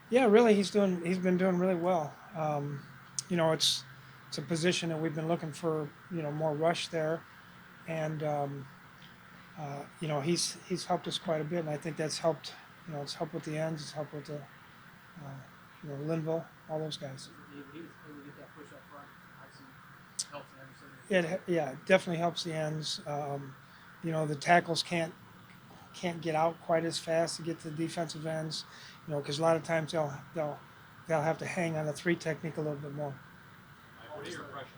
Yeah, really, he's been doing really well. It's a position that we've been looking for, more rush there, and he's helped us quite a bit, and I think that's helped. It's helped with the ends, it's helped with the Linville, all those guys. He was able to get that push up front. Obviously, helps in every single Yeah, it definitely helps the ends. The tackles can't get out quite as fast to get to the defensive ends, because a lot of times they'll have to hang on the three technique a little bit more. Mike, what are your impressions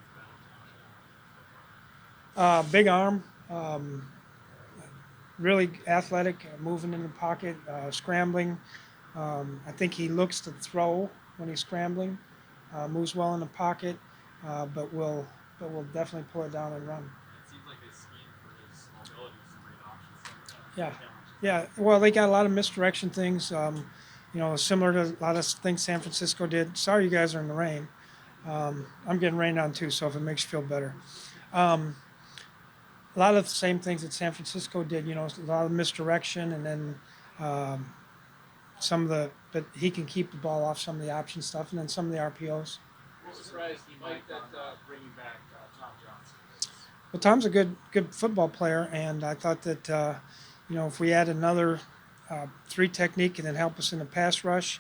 of Allentown so Big arm, really athletic, moving in the pocket, scrambling. I think he looks to throw when he's scrambling, moves well in the pocket, uh, but will but will definitely pull it down and run. far? It seems like they scheme for his mobility with some read options, Yeah, challenges yeah. that. Well, they got a lot of misdirection things. Similar to a lot of things San Francisco did. Sorry, you guys are in the rain. I'm getting rained on too, so if it makes you feel better. Um, a lot of the same things that San Francisco did. A lot of misdirection, and then um, but he can keep the ball off some of the option stuff, and then some of the RPOs. What was surprised, Mike, that bringing back Tom Johnson was But Tom's a good football player, and I thought that if we add another three technique and then help us in the pass rush,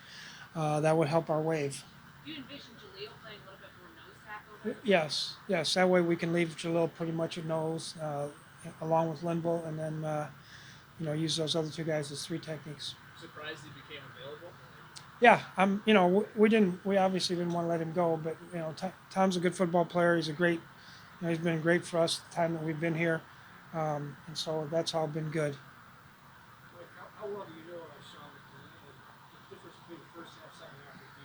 that would help our wave. Do you envision Jaleel playing a little bit more nose tackle next year? Yes, yes. That way we can leave Jalil pretty much at nose, along with Linville, and then use those other two guys as three techniques. surprised he became available. Yeah, I'm. We obviously didn't want to let him go, but Tom's a good football player. He's a great. He's been great for us the time that we've been here, and so that's all been good. Like, how well do you know Sean McDermott and the difference between the first half, second half of the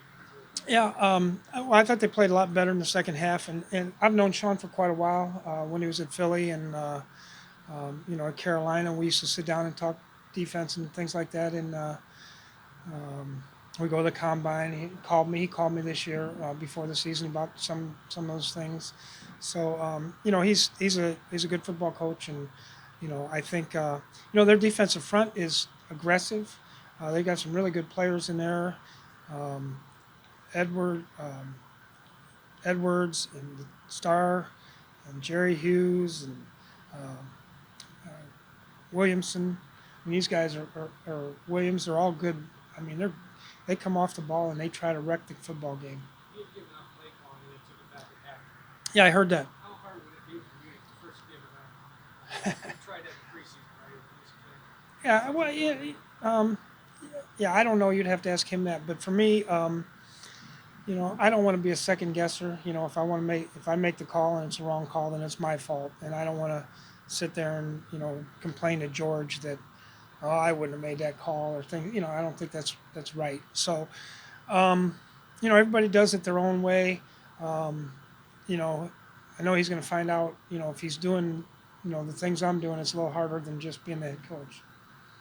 defense? Yeah, well, I thought they played a lot better in the second half, and I've known Sean for quite a while. When he was at Philly and at Carolina, we used to sit down and talk defense and things like that. And we go to the combine. He called me this year before the season about some of those things. So he's a good football coach, and I think their defensive front is aggressive. They got some really good players in there. Um, Edward Edwards and Starr and Jerry Hughes and um, uh, Williamson. I mean, these guys are Williams. They're all good. I mean, they come off the ball and they try to wreck the football game. He had given up play calling and they took it back at halftime. Yeah, I heard that. How hard would it be for you to first give it up? You tried that in preseason, right? At least Yeah, well, yeah. I don't know. You'd have to ask him that. But for me, I don't want to be a second guesser. If I make the call and it's the wrong call, then it's my fault, and I don't want to sit there and complain to George that I wouldn't have made that call or thing. I don't think that's right. So, everybody does it their own way. Um, you know, I know he's going to find out. If he's doing the things I'm doing, it's a little harder than just being the head coach.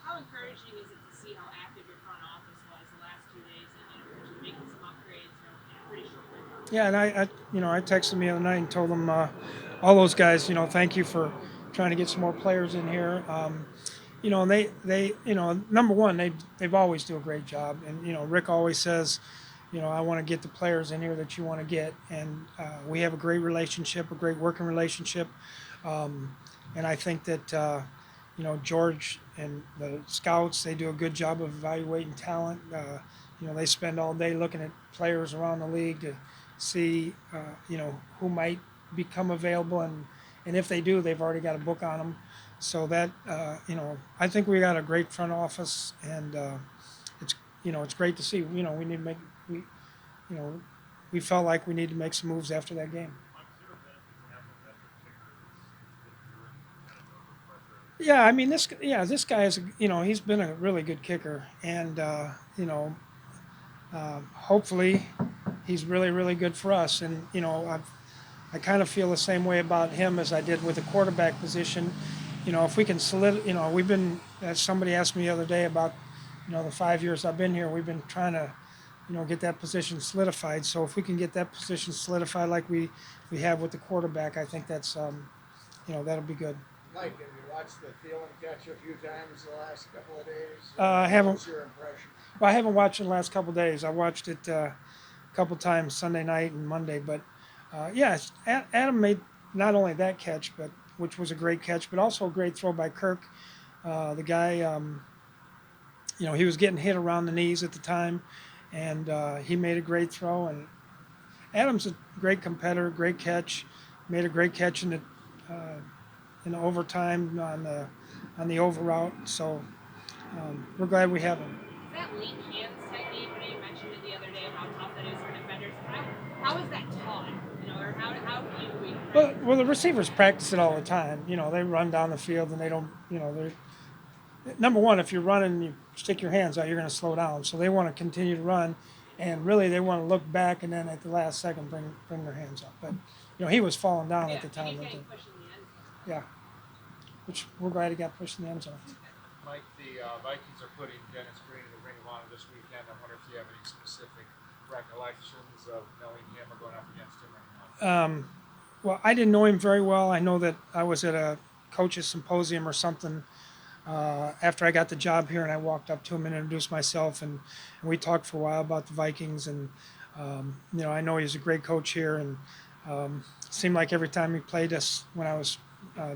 How encouraging is it to see how active your front office was the last 2 days and just making some upgrades in a pretty short window? Yeah, and I texted him the other night and told him all those guys, thank you for trying to get some more players in here. And they number one, they've always do a great job, and Rick always says, I want to get the players in here that you want to get, and we have a great relationship, a great working relationship, and I think that George and the scouts, they do a good job of evaluating talent. They spend all day looking at players around the league to see who might become available, and if they do, they've already got a book on them. So that I think we got a great front office, and it's great to see. We need to make we you know we felt like we need to make some moves after that game. Mike, is there a benefit to having a veteran kicker that's been through it, kind of knows what pressure is? Yeah, I mean this guy is he's been a really good kicker, and hopefully he's really good for us. And I kind of feel the same way about him as I did with the quarterback position. If we can we've been, as somebody asked me the other day about, the 5 years I've been here, we've been trying to, get that position solidified. So if we can get that position solidified like we have with the quarterback, I think that's, that'll be good. Mike, have you watched the Thielen catch a few times the last couple of days? I haven't. What's your impression? Well, I haven't watched it the last couple of days. I watched it a couple times Sunday night and Monday. But yes, Adam made not only that catch, but which was a great catch, but also a great throw by Kirk. The guy, he was getting hit around the knees at the time, and he made a great throw. And Adam's a great competitor, great catch. Made a great catch in the overtime on the over route. So we're glad we have him. That lean hands technique, you mentioned it the other day, how tough that is for defenders. How is that taught? Or how do we? Well, the receivers practice it all the time. They run down the field and they don't. They're number one. If you're running, and you stick your hands out, you're going to slow down. So they want to continue to run, and really they want to look back and then at the last second bring their hands up. But he was falling down at the time. He's getting pushed in the end zone. Yeah, which we're glad he got pushed in the end zone. Mike, the Vikings are putting Dennis Green in the Ring of Honor this weekend. I wonder if you have any specific recollections of knowing him or going up against him or not. Well, I didn't know him very well. I know that I was at a coaches symposium or something after I got the job here, and I walked up to him and introduced myself, and we talked for a while about the Vikings. And I know he's a great coach here, and seemed like every time he played us when I was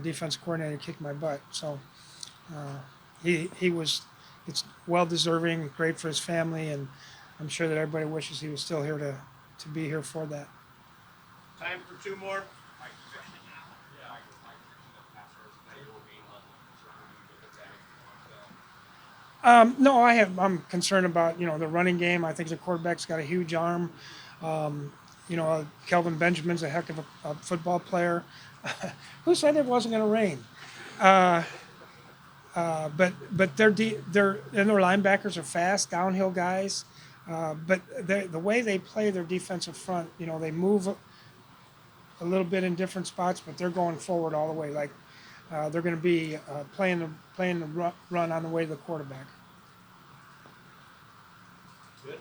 defense coordinator, he kicked my butt. So he was, it's well deserving, great for his family, and I'm sure that everybody wishes he was still here to be here for that. Time for two more. No, I'm concerned about the running game. I think the quarterback's got a huge arm. Kelvin Benjamin's a heck of a football player. Who said it wasn't going to rain? But their linebackers are fast, downhill guys. But the way they play their defensive front, they move a little bit in different spots, but they're going forward all the way. Like they're going to be playing the run on the way to the quarterback. Good.